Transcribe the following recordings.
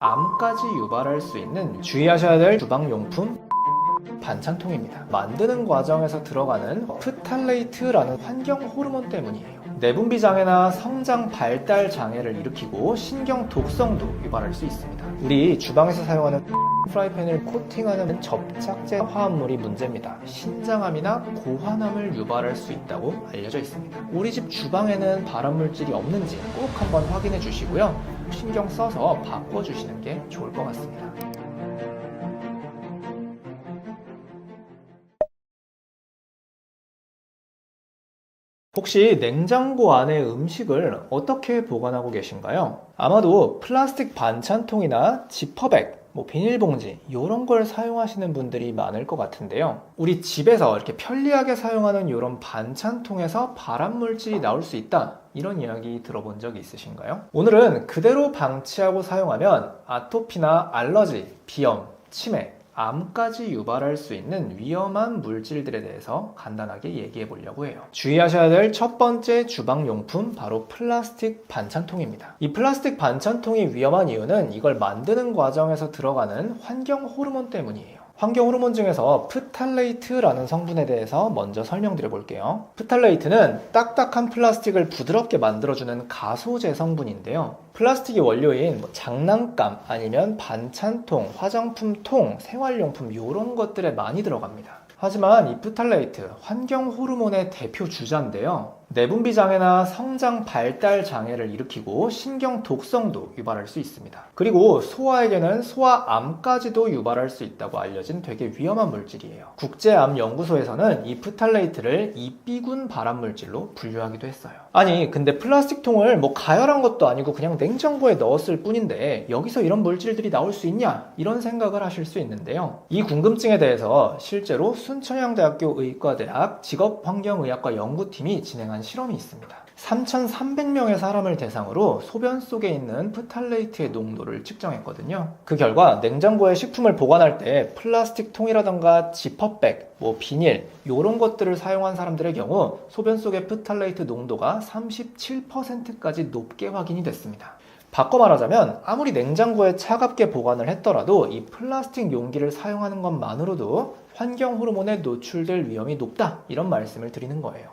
암까지 유발할 수 있는 주의하셔야 될 주방용품 반찬통입니다. 만드는 과정에서 들어가는 프탈레이트라는 환경 호르몬 때문이에요. 내분비 장애나 성장 발달 장애를 일으키고 신경 독성도 유발할 수 있습니다. 우리 주방에서 사용하는 프라이팬을 코팅하는 접착제 화합물이 문제입니다. 신장암이나 고환암을 유발할 수 있다고 알려져 있습니다. 우리 집 주방에는 발암물질이 없는지 꼭 한번 확인해 주시고요. 신경 써서 바꿔주시는 게 좋을 것 같습니다. 혹시 냉장고 안에 음식을 어떻게 보관하고 계신가요? 아마도 플라스틱 반찬통이나 지퍼백, 비닐봉지 이런 걸 사용하시는 분들이 많을 것 같은데요. 우리 집에서 이렇게 편리하게 사용하는 이런 반찬통에서 발암물질이 나올 수 있다, 이런 이야기 들어본 적이 있으신가요? 오늘은 그대로 방치하고 사용하면 아토피나 알러지, 비염, 치매, 암까지 유발할 수 있는 위험한 물질들에 대해서 간단하게 얘기해 보려고 해요. 주의하셔야 될 첫 번째 주방용품, 바로 플라스틱 반찬통입니다. 이 플라스틱 반찬통이 위험한 이유는 이걸 만드는 과정에서 들어가는 환경 호르몬 때문이에요. 환경 호르몬 중에서 프탈레이트라는 성분에 대해서 먼저 설명드려 볼게요. 프탈레이트는 딱딱한 플라스틱을 부드럽게 만들어주는 가소제 성분인데요. 플라스틱이 원료인 장난감 아니면 반찬통, 화장품통, 생활용품 이런 것들에 많이 들어갑니다. 하지만 이 프탈레이트, 환경 호르몬의 대표 주자인데요. 내분비 장애나 성장 발달 장애를 일으키고 신경 독성도 유발할 수 있습니다. 그리고 소아에게는 소아암까지도 유발할 수 있다고 알려진 되게 위험한 물질이에요. 국제암연구소에서는 이 프탈레이트를 이비군 발암물질로 분류하기도 했어요. 아니, 근데 플라스틱통을 가열한 것도 아니고 그냥 냉장고에 넣었을 뿐인데 여기서 이런 물질들이 나올 수 있냐? 이런 생각을 하실 수 있는데요. 이 궁금증에 대해서 실제로 순천향대학교 의과대학 직업환경의학과 연구팀이 진행한 실험이 있습니다. 3,300명의 사람을 대상으로 소변 속에 있는 프탈레이트의 농도를 측정했거든요. 그 결과 냉장고에 식품을 보관할 때 플라스틱 통이라던가 지퍼백, 비닐 이런 것들을 사용한 사람들의 경우 소변 속의 프탈레이트 농도가 37%까지 높게 확인이 됐습니다. 바꿔 말하자면 아무리 냉장고에 차갑게 보관을 했더라도 이 플라스틱 용기를 사용하는 것만으로도 환경 호르몬에 노출될 위험이 높다, 이런 말씀을 드리는 거예요.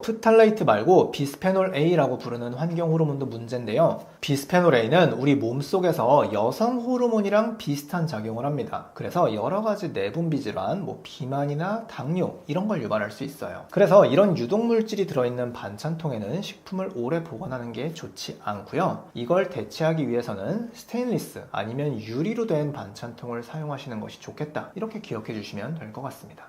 프탈레이트 말고 비스페놀 A라고 부르는 환경 호르몬도 문제인데요. 비스페놀 A는 우리 몸속에서 여성 호르몬이랑 비슷한 작용을 합니다. 그래서 여러 가지 내분비 질환, 비만이나 당뇨 이런 걸 유발할 수 있어요. 그래서 이런 유독물질이 들어있는 반찬통에는 식품을 오래 보관하는 게 좋지 않고요. 이걸 대체하기 위해서는 스테인리스 아니면 유리로 된 반찬통을 사용하시는 것이 좋겠다, 이렇게 기억해 주시면 될 것 같습니다.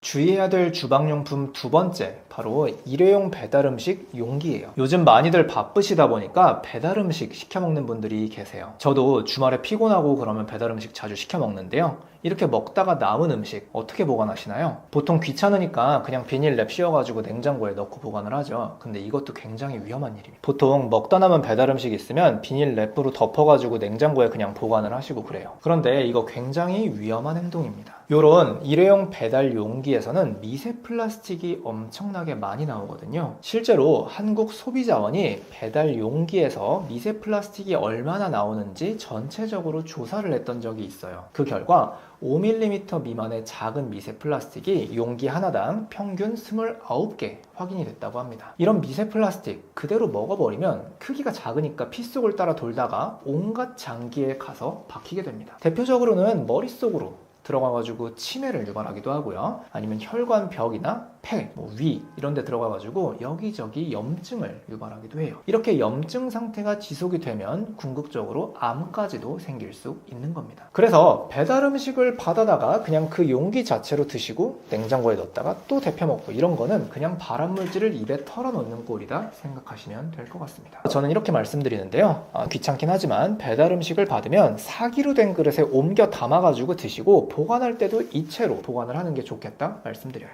주의해야 될 주방용품 두 번째, 바로 일회용 배달음식 용기예요. 요즘 많이들 바쁘시다 보니까 배달음식 시켜 먹는 분들이 계세요. 저도 주말에 피곤하고 그러면 배달음식 자주 시켜 먹는데요. 이렇게 먹다가 남은 음식 어떻게 보관하시나요? 보통 귀찮으니까 그냥 비닐랩 씌워가지고 냉장고에 넣고 보관을 하죠. 근데 이것도 굉장히 위험한 일입니다. 보통 먹다 남은 배달음식 있으면 비닐랩으로 덮어가지고 냉장고에 그냥 보관을 하시고 그래요. 그런데 이거 굉장히 위험한 행동입니다. 요런 일회용 배달 용기에서는 미세 플라스틱이 엄청나게 많이 나오거든요. 실제로 한국소비자원이 배달 용기에서 미세 플라스틱이 얼마나 나오는지 전체적으로 조사를 했던 적이 있어요. 그 결과 5mm 미만의 작은 미세 플라스틱이 용기 하나당 평균 29개 확인이 됐다고 합니다. 이런 미세 플라스틱 그대로 먹어버리면 크기가 작으니까 피 속을 따라 돌다가 온갖 장기에 가서 박히게 됩니다. 대표적으로는 머릿속으로 들어가가지고 치매를 유발하기도 하고요. 아니면 혈관벽이나 폐, 위 이런 데 들어가가지고 여기저기 염증을 유발하기도 해요. 이렇게 염증 상태가 지속이 되면 궁극적으로 암까지도 생길 수 있는 겁니다. 그래서 배달 음식을 받아다가 그냥 그 용기 자체로 드시고 냉장고에 넣었다가 또 데펴 먹고 이런 거는 그냥 발암물질을 입에 털어놓는 꼴이다 생각하시면 될 것 같습니다. 저는 이렇게 말씀드리는데요. 귀찮긴 하지만 배달 음식을 받으면 사기로 된 그릇에 옮겨 담아가지고 드시고 보관할 때도 이 채로 보관을 하는 게 좋겠다 말씀드려요.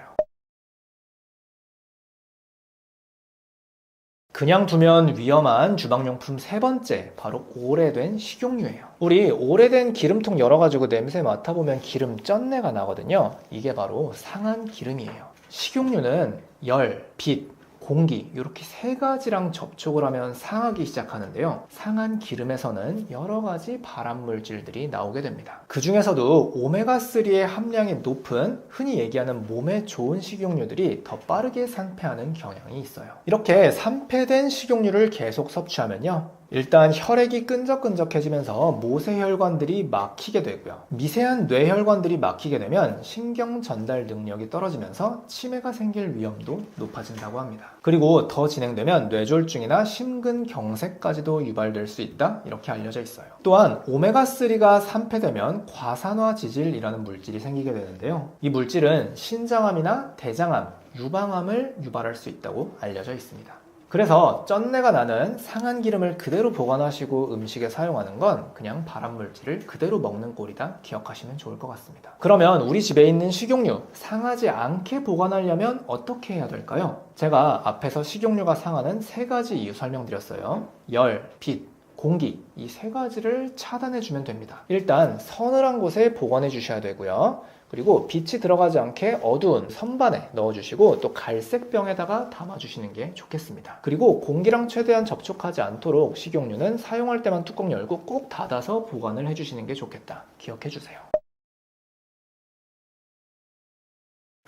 그냥 두면 위험한 주방용품 세 번째, 바로 오래된 식용유예요. 우리 오래된 기름통 열어가지고 냄새 맡아보면 기름 쩐내가 나거든요. 이게 바로 상한 기름이에요. 식용유는 열, 빛, 공기 이렇게 세 가지랑 접촉을 하면 상하기 시작하는데요. 상한 기름에서는 여러 가지 발암 물질들이 나오게 됩니다. 그 중에서도 오메가3의 함량이 높은 흔히 얘기하는 몸에 좋은 식용유들이 더 빠르게 산패하는 경향이 있어요. 이렇게 산패된 식용유를 계속 섭취하면요. 일단 혈액이 끈적끈적해지면서 모세혈관들이 막히게 되고요. 미세한 뇌혈관들이 막히게 되면 신경 전달 능력이 떨어지면서 치매가 생길 위험도 높아진다고 합니다. 그리고 더 진행되면 뇌졸중이나 심근경색까지도 유발될 수 있다 이렇게 알려져 있어요. 또한 오메가3가 산패되면 과산화지질이라는 물질이 생기게 되는데요. 이 물질은 신장암이나 대장암, 유방암을 유발할 수 있다고 알려져 있습니다. 그래서 쩐내가 나는 상한 기름을 그대로 보관하시고 음식에 사용하는 건 그냥 발암물질을 그대로 먹는 꼴이다 기억하시면 좋을 것 같습니다. 그러면 우리 집에 있는 식용유 상하지 않게 보관하려면 어떻게 해야 될까요? 제가 앞에서 식용유가 상하는 세 가지 이유 설명드렸어요. 열, 빛, 공기 이 세 가지를 차단해 주면 됩니다. 일단 서늘한 곳에 보관해 주셔야 되고요. 그리고 빛이 들어가지 않게 어두운 선반에 넣어주시고 또 갈색 병에다가 담아주시는 게 좋겠습니다. 그리고 공기랑 최대한 접촉하지 않도록 식용유는 사용할 때만 뚜껑 열고 꼭 닫아서 보관을 해주시는 게 좋겠다. 기억해 주세요.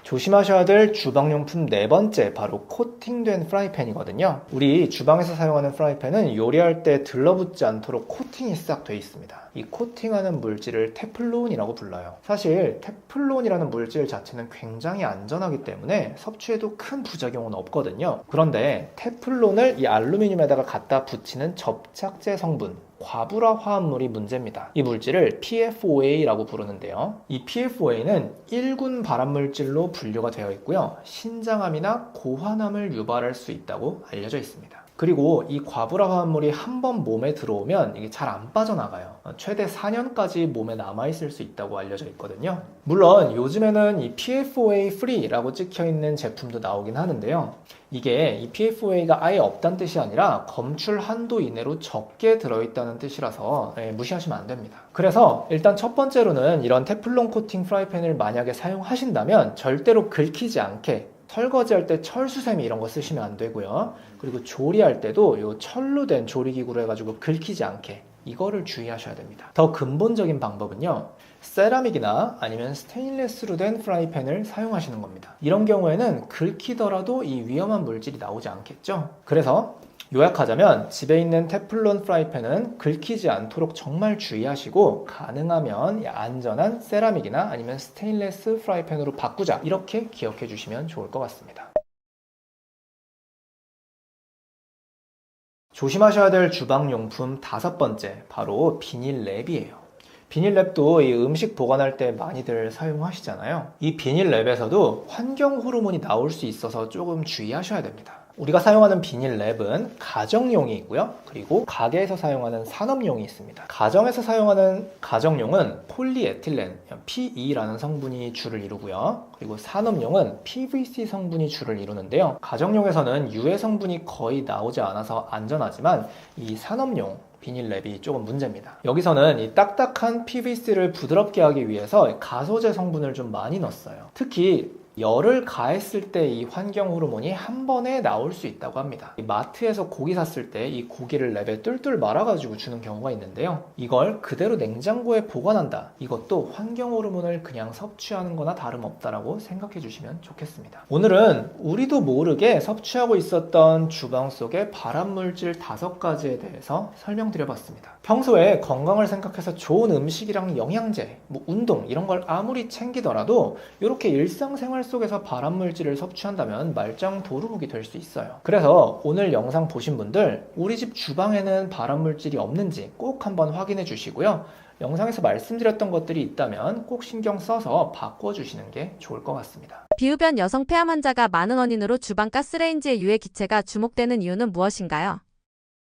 조심하셔야 될 주방용품 네 번째, 바로 코팅된 프라이팬이거든요. 우리 주방에서 사용하는 프라이팬은 요리할 때 들러붙지 않도록 코팅이 싹 돼 있습니다. 이 코팅하는 물질을 테플론이라고 불러요. 사실 테플론이라는 물질 자체는 굉장히 안전하기 때문에 섭취해도 큰 부작용은 없거든요. 그런데 테플론을 이 알루미늄에다가 갖다 붙이는 접착제 성분, 과불화 화합물이 문제입니다. 이 물질을 PFOA라고 부르는데요. 이 PFOA는 1군 발암물질로 분류가 되어 있고요. 신장암이나 고환암을 유발할 수 있다고 알려져 있습니다. 그리고 이 과불화 화합물이 한번 몸에 들어오면 이게 잘 안 빠져나가요. 최대 4년까지 몸에 남아있을 수 있다고 알려져 있거든요. 물론 요즘에는 이 PFOA free라고 찍혀있는 제품도 나오긴 하는데요. 이게 이 PFOA가 아예 없다는 뜻이 아니라 검출 한도 이내로 적게 들어있다는 뜻이라서 무시하시면 안 됩니다. 그래서 일단 첫 번째로는 이런 테플론 코팅 프라이팬을 만약에 사용하신다면 절대로 긁히지 않게 설거지할 때 철수세미 이런 거 쓰시면 안 되고요. 그리고 조리할 때도 요 철로 된 조리기구로 해가지고 긁히지 않게 이거를 주의하셔야 됩니다. 더 근본적인 방법은요. 세라믹이나 아니면 스테인리스로 된 프라이팬을 사용하시는 겁니다. 이런 경우에는 긁히더라도 이 위험한 물질이 나오지 않겠죠. 그래서 요약하자면 집에 있는 테플론 프라이팬은 긁히지 않도록 정말 주의하시고 가능하면 안전한 세라믹이나 아니면 스테인리스 프라이팬으로 바꾸자 이렇게 기억해 주시면 좋을 것 같습니다. 조심하셔야 될 주방용품 다섯 번째, 바로 비닐랩이에요. 비닐랩도 이 음식 보관할 때 많이들 사용하시잖아요. 이 비닐랩에서도 환경 호르몬이 나올 수 있어서 조금 주의하셔야 됩니다. 우리가 사용하는 비닐랩은 가정용이 있고요. 그리고 가게에서 사용하는 산업용이 있습니다. 가정에서 사용하는 가정용은 폴리에틸렌, PE라는 성분이 주를 이루고요. 그리고 산업용은 PVC 성분이 주를 이루는데요. 가정용에서는 유해 성분이 거의 나오지 않아서 안전하지만 이 산업용 비닐랩이 조금 문제입니다. 여기서는 이 딱딱한 PVC를 부드럽게 하기 위해서 가소제 성분을 좀 많이 넣었어요. 특히 열을 가했을 때 이 환경 호르몬이 한 번에 나올 수 있다고 합니다. 마트에서 고기 샀을 때 이 고기를 랩에 뚫뚫 말아가지고 주는 경우가 있는데요. 이걸 그대로 냉장고에 보관한다. 이것도 환경 호르몬을 그냥 섭취하는 거나 다름없다라고 생각해 주시면 좋겠습니다. 오늘은 우리도 모르게 섭취하고 있었던 주방 속의 발암물질 5가지에 대해서 설명드려봤습니다. 평소에 건강을 생각해서 좋은 음식이랑 영양제, 운동 이런 걸 아무리 챙기더라도 이렇게 일상생활 속에서 발암물질을 섭취한다면 말짱 도루묵이 될 수 있어요. 그래서 오늘 영상 보신 분들 우리 집 주방에는 발암물질이 없는지 꼭 한번 확인해 주시고요. 영상에서 말씀드렸던 것들이 있다면 꼭 신경 써서 바꿔주시는 게 좋을 것 같습니다. 비흡연 여성 폐암 환자가 많은 원인으로 주방 가스레인지의 유해 기체가 주목되는 이유는 무엇인가요?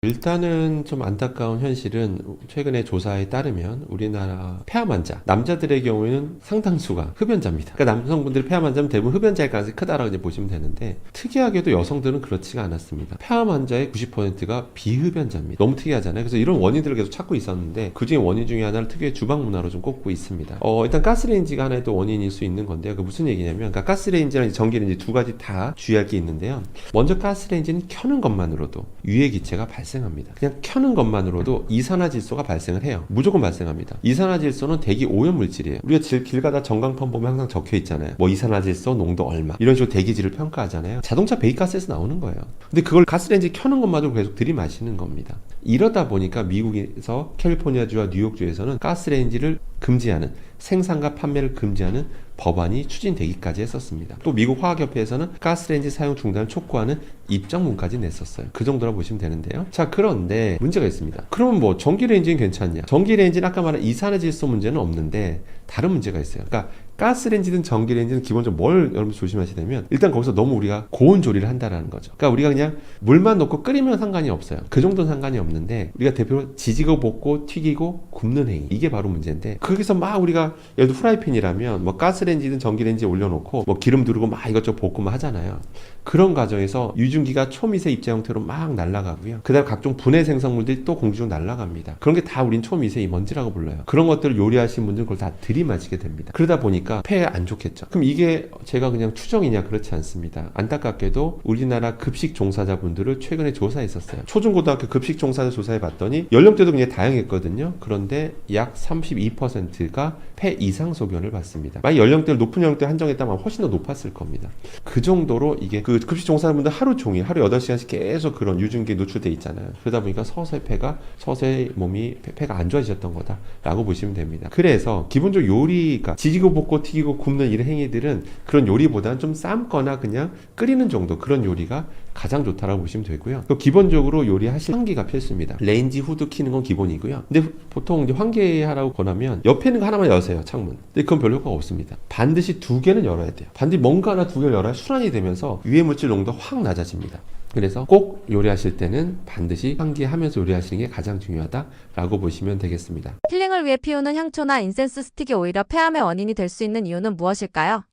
일단은 좀 안타까운 현실은 최근에 조사에 따르면 우리나라 폐암 환자, 남자들의 경우에는 상당수가 흡연자입니다. 그러니까 남성분들 폐암 환자면 대부분 흡연자일 가능성이 크다라고 이제 보시면 되는데, 특이하게도 여성들은 그렇지가 않았습니다. 폐암 환자의 90%가 비흡연자입니다. 너무 특이하잖아요. 그래서 이런 원인들을 계속 찾고 있었는데 그중에 원인 중에 하나를 특유의 주방 문화로 좀 꼽고 있습니다. 일단 가스레인지가 하나의 또 원인일 수 있는 건데요. 그 무슨 얘기냐면, 그러니까 가스레인지랑 전기레인지 두 가지 다 주의할 게 있는데요. 먼저 가스레인지는 켜는 것만으로도 유해 기체가 발생합니다. 그냥 켜는 것만으로도 이산화질소가 발생을 해요. 무조건 발생합니다. 이산화질소는 대기 오염 물질이에요. 우리가 길 가다 전광판 보면 항상 적혀 있잖아요. 뭐 이산화질소 농도 얼마, 이런 식으로 대기질을 평가하잖아요. 자동차 배기가스에서 나오는 거예요. 근데 그걸 가스레인지 켜는 것만으로 계속 들이마시는 겁니다. 이러다 보니까 미국에서 캘리포니아주와 뉴욕주에서는 가스레인지를 금지하는, 생산과 판매를 금지하는 법안이 추진되기까지 했었습니다. 또 미국 화학협회에서는 가스레인지 사용 중단을 촉구하는 입장문까지 냈었어요. 그 정도라 보시면 되는데요. 자, 그런데 문제가 있습니다. 그러면 뭐 전기레인지는 괜찮냐? 전기레인지는 아까 말한 이산화질소 문제는 없는데 다른 문제가 있어요. 그러니까 가스레인지든 전기레인지는 기본적으로 뭘 여러분 조심하셔야 되면, 일단 거기서 너무 우리가 고온 조리를 한다라는 거죠. 그러니까 우리가 그냥 물만 넣고 끓이면 상관이 없어요. 그 정도는 상관이 없는데, 우리가 대표로 지지고 볶고 튀기고 굽는 행위, 이게 바로 문제인데, 거기서 막 우리가 예를 들어 프라이팬이라면 뭐 가스레인지든 전기레인지에 올려놓고 뭐 기름 두르고 막 이것저것 볶으면 하잖아요. 그런 과정에서 유증기가 초미세 입자 형태로 막 날아가고요. 그 다음에 각종 분해 생성물들이 또 공중 날아갑니다. 그런 게 다 우린 초미세 먼지라고 불러요. 그런 것들을 요리하시는 분들은 그걸 다 들이마시게 됩니다. 그러다 보니까 폐에 안 좋겠죠. 그럼 이게 제가 그냥 추정이냐? 그렇지 않습니다. 안타깝게도 우리나라 급식 종사자분들을 최근에 조사했었어요. 초중고등학교 급식 종사자 조사해 봤더니 연령대도 굉장히 다양했거든요. 그런데 약 32%가 폐 이상 소견을 봤습니다. 만약 연령대를 높은 연령대 한정했다면 훨씬 더 높았을 겁니다. 그 정도로 이게 그 급식 종사자분들 하루 종일, 하루 8시간씩 계속 그런 유증기에 노출돼 있잖아요. 그러다 보니까 서서히 몸이 폐가 안 좋아지셨던 거다라고 보시면 됩니다. 그래서 기본적으로 요리가 지지고 볶고 튀기고 굽는 이런 행위들은 그런 요리보다는 좀 삶거나 그냥 끓이는 정도, 그런 요리가 가장 좋다라고 보시면 되고요. 기본적으로 요리하실 환기가 필수입니다. 레인지 후드 키는 건 기본이고요. 근데 보통 이제 환기하라고 권하면 옆에 있는 거 하나만 여세요, 창문. 근데 그건 별로 효과가 없습니다. 반드시 2개는 열어야 돼요. 반드시 뭔가 하나 2개를 열어야 순환이 되면서 유해물질 농도가 확 낮아집니다. 그래서 꼭 요리하실 때는 반드시 환기하면서 요리하시는 게 가장 중요하다라고 보시면 되겠습니다. 힐링을 위해 피우는 향초나 인센스 스틱이 오히려 폐암의 원인이 될 수 있는 이유는 무엇일까요?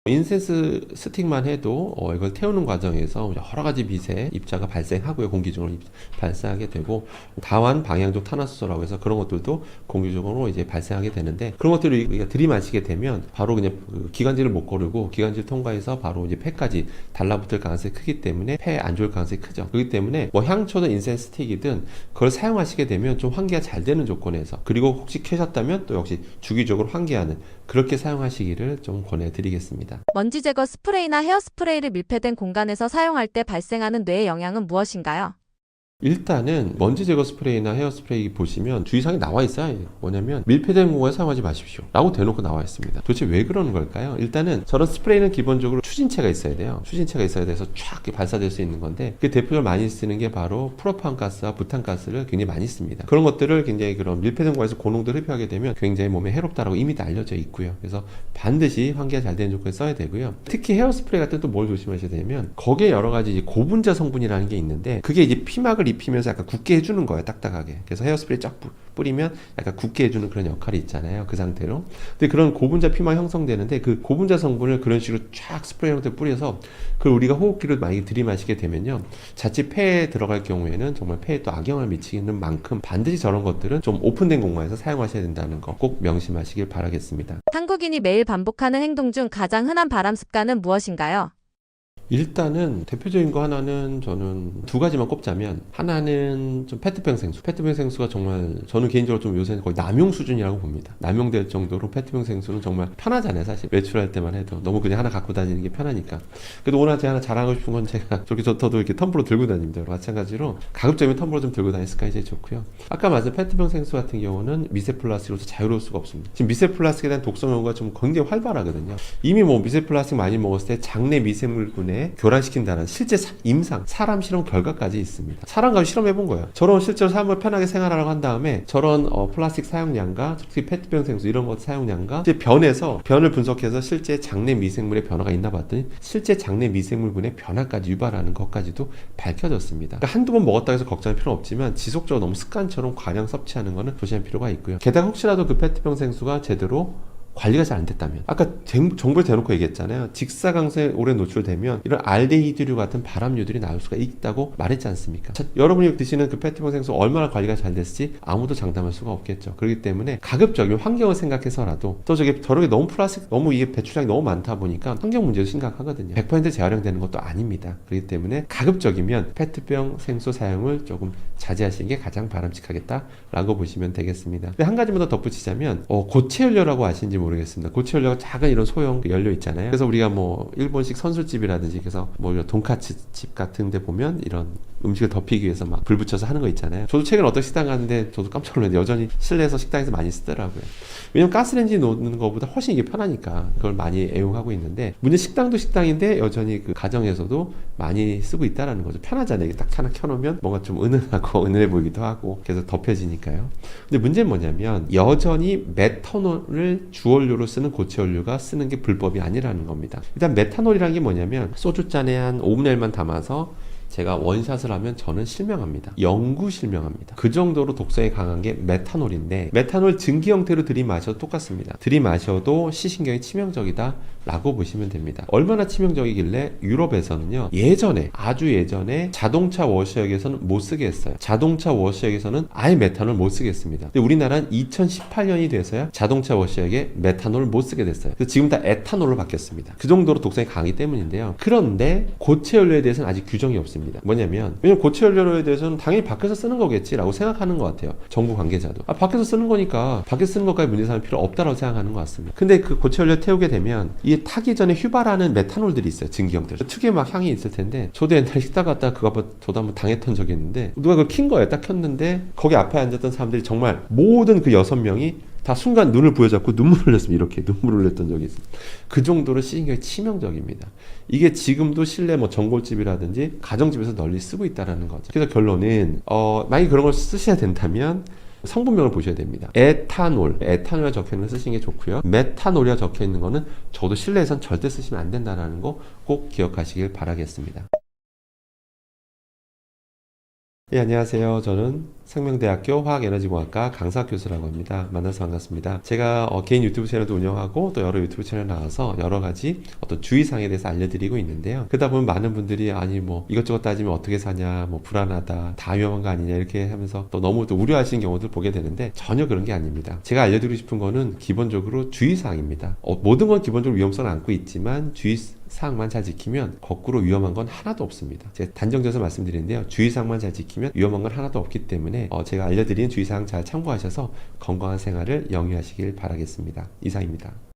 인센스 스틱만 해도 이걸 태우는 과정에서 여러 가지 미세 입자가 발생하고요. 공기중으로 발생하게 되고, 다완 방향족 탄화수소라고 해서 그런 것들도 공기중으로 이제 발생하게 되는데, 그런 것들을 우리가 들이마시게 되면 바로 그냥 기관지를 못 거르고 기관지를 통과해서 바로 이제 폐까지 달라붙을 가능성이 크기 때문에 폐에 안 좋을 가능성이 크죠. 그렇기 때문에 뭐 향초든 인센스 스틱이든 그걸 사용하시게 되면 좀 환기가 잘 되는 조건에서, 그리고 혹시 켜셨다면 또 역시 주기적으로 환기하는, 그렇게 사용하시기를 좀 권해드리겠습니다. 먼지 제거 스프레이나 헤어스프레이를 밀폐된 공간에서 사용할 때 발생하는 뇌의 영향은 무엇인가요? 일단은 먼지 제거 스프레이나 헤어 스프레이 보시면 주의사항이 나와 있어요. 뭐냐면 밀폐된 공간에 사용하지 마십시오 라고 대놓고 나와 있습니다. 도대체 왜 그러는 걸까요? 일단은 저런 스프레이는 기본적으로 추진체가 있어야 돼요. 추진체가 있어야 돼서 쫙 발사될 수 있는 건데, 그 대표적으로 많이 쓰는 게 바로 프로판가스와 부탄가스를 굉장히 많이 씁니다. 그런 것들을 굉장히 그런 밀폐된 공간에서 고농도를 흡입하게 되면 굉장히 몸에 해롭다라고 이미 알려져 있고요. 그래서 반드시 환기가 잘 되는 조건에 써야 되고요. 특히 헤어 스프레이 같은 또 뭘 조심하셔야 되냐면, 거기에 여러 가지 이제 고분자 성분이라는 게 있는데, 그게 이제 피막을 입히면서 약간 굳게 해주는 거예요. 딱딱하게. 그래서 헤어스프레이 쫙 뿌리면 약간 굳게 해주는 그런 역할이 있잖아요. 그 상태로. 근데 그런 고분자 피막이 형성되는데, 그 고분자 성분을 그런 식으로 쫙 스프레이 형태로 뿌려서 그걸 우리가 호흡기로 만약에 들이마시게 되면요, 자칫 폐에 들어갈 경우에는 정말 폐에 또 악영향을 미치는 만큼 반드시 저런 것들은 좀 오픈된 공간에서 사용하셔야 된다는 거 꼭 명심하시길 바라겠습니다. 한국인이 매일 반복하는 행동 중 가장 흔한 발암 습관은 무엇인가요? 일단은 대표적인 거 하나는 저는 2가지만 꼽자면, 하나는 좀 페트병 생수. 페트병 생수가 정말 저는 개인적으로 좀 요새는 거의 남용 수준이라고 봅니다. 남용될 정도로 페트병 생수는 정말 편하잖아요. 사실 외출할 때만 해도 너무 그냥 하나 갖고 다니는 게 편하니까. 그래도 오늘 제가 하나 자랑하고 싶은 건, 제가 저렇게 저도 이렇게 텀블러 들고 다닙니다. 마찬가지로 가급적이면 텀블러 좀 들고 다니실까 제일 좋고요. 아까 말씀 페트병 생수 같은 경우는 미세 플라스틱으로서 자유로울 수가 없습니다. 지금 미세 플라스틱에 대한 독성 연구가 좀 굉장히 활발하거든요. 이미 뭐 미세 플라스틱 많이 먹었을 때 장내 미세물군의 뇌에 교란시킨다는 실제 임상 사람 실험 결과까지 있습니다. 사람과 실험해 본 거예요. 저런 실제로 삶을 편하게 생활하라고 한 다음에 저런 플라스틱 사용량과 특히 페트병 생수 이런 것 사용량과 이제 변을 분석해서 실제 장내 미생물의 변화가 있나 봤더니 실제 장내 미생물군의 변화까지 유발하는 것까지도 밝혀졌습니다. 그러니까 한두 번 먹었다고 해서 걱정할 필요는 없지만 지속적으로 너무 습관처럼 과량 섭취하는 거는 조심할 필요가 있고요. 게다가 혹시라도 그 페트병 생수가 제대로 관리가 잘 안 됐다면, 아까 정보를 대놓고 얘기했잖아요. 직사광선에 오래 노출되면 이런 알데히드류 같은 발암류들이 나올 수가 있다고 말했지 않습니까? 자, 여러분이 드시는 그 페트병 생수 얼마나 관리가 잘 됐을지 아무도 장담할 수가 없겠죠. 그렇기 때문에 가급적이면 환경을 생각해서라도, 또 저렇게 너무 플라스틱, 너무 이게 배출량이 너무 많다 보니까 환경 문제도 심각하거든요. 100% 재활용되는 것도 아닙니다. 그렇기 때문에 가급적이면 페트병 생수 사용을 조금 자제하시는 게 가장 바람직하겠다라고 보시면 되겠습니다. 근데 한 가지만 더 덧붙이자면 고체 연료라고 아시는지 모르겠습니다. 고체 연료가 작은 이런 소형 연료 있잖아요. 그래서 우리가 뭐 일본식 선술집이라든지 그래서 뭐 돈카츠 집 같은 데 보면 이런 음식을 덮이기 위해서 막 불 붙여서 하는 거 있잖아요. 저도 최근에 어떤 식당 갔는데 저도 깜짝 놀랐는데 여전히 실내에서 식당에서 많이 쓰더라고요. 왜냐면 가스레인지 놓는 것보다 훨씬 이게 편하니까 그걸 많이 애용하고 있는데, 문제 식당도 식당인데 여전히 그 가정에서도 많이 쓰고 있다라는 거죠. 편하잖아요. 이게 딱 하나 켜놓으면 뭔가 좀 은은하고 은은해 보이기도 하고 그래서 덮여지니까요. 근데 문제는 뭐냐면 여전히 메탄올을 주원료로 쓰는 고체 연료가 쓰는 게 불법이 아니라는 겁니다. 일단 메탄올이라는 게 뭐냐면 소주잔에 한 5분의 1만 담아서 제가 원샷을 하면 저는 실명합니다. 영구 실명합니다. 그 정도로 독성이 강한 게 메탄올인데, 메탄올 증기 형태로 들이마셔도 똑같습니다. 들이마셔도 시신경에 치명적이다 라고 보시면 됩니다. 얼마나 치명적이길래 유럽에서는요, 아주 예전에 자동차 워셔액에서는 못 쓰게 했어요. 자동차 워셔액에서는 아예 메탄올 못 쓰게 했습니다. 근데 우리나라는 2018년이 돼서야 자동차 워셔액에 메탄올을 못 쓰게 됐어요. 그래서 지금 다 에탄올로 바뀌었습니다. 그 정도로 독성이 강하기 때문인데요. 그런데 고체 연료에 대해서는 아직 규정이 없습니다. 왜냐면 고체 연료에 대해서는 당연히 밖에서 쓰는 거겠지라고 생각하는 것 같아요. 정부 관계자도. 밖에서 쓰는 거니까 밖에서 쓰는 것까지 문제 삼을 필요 없다라고 생각하는 것 같습니다. 근데 그 고체 연료 태우게 되면 이게 타기 전에 휘발하는 메탄올들이 있어요. 증기 형태로. 특유의 막 향이 있을 텐데, 저도 옛날에 식당 갔다가 저도 한번 당했던 적이 있는데, 누가 그걸 킨 거예요. 딱 켰는데 거기 앞에 앉았던 사람들이 정말 모든 그 6명이 다 순간 눈을 부여잡고 눈물을 흘렸습니다. 이렇게 눈물을 흘렸던 적이 있습니다. 그 정도로 시신경이 치명적입니다. 이게 지금도 실내 뭐 전골집이라든지 가정집에서 널리 쓰고 있다는 거죠. 그래서 결론은 만약에 그런 걸 쓰셔야 된다면 성분명을 보셔야 됩니다. 에탄올이라 적혀있는 거 쓰시는 게 좋고요. 메탄올이라 적혀있는 거는 저도 실내에선 절대 쓰시면 안 된다는 거 꼭 기억하시길 바라겠습니다. 네, 안녕하세요. 저는 생명대학교 화학에너지공학과 강사 교수라고 합니다. 만나서 반갑습니다. 제가 개인 유튜브 채널도 운영하고 또 여러 유튜브 채널 나와서 여러 가지 어떤 주의사항에 대해서 알려드리고 있는데요. 그러다 보면 많은 분들이 아니 뭐 이것저것 따지면 어떻게 사냐, 뭐 불안하다, 다 위험한 거 아니냐 이렇게 하면서 또 너무 또 우려하시는 경우들 보게 되는데, 전혀 그런 게 아닙니다. 제가 알려드리고 싶은 거는 기본적으로 주의사항입니다. 모든 건 기본적으로 위험성을 안고 있지만 주의사항만 잘 지키면 거꾸로 위험한 건 하나도 없습니다. 제가 단정져서 말씀드리는데요. 주의사항만 잘 지키면 위험한 건 하나도 없기 때문에 제가 알려드리는 주의사항 잘 참고하셔서 건강한 생활을 영위하시길 바라겠습니다. 이상입니다.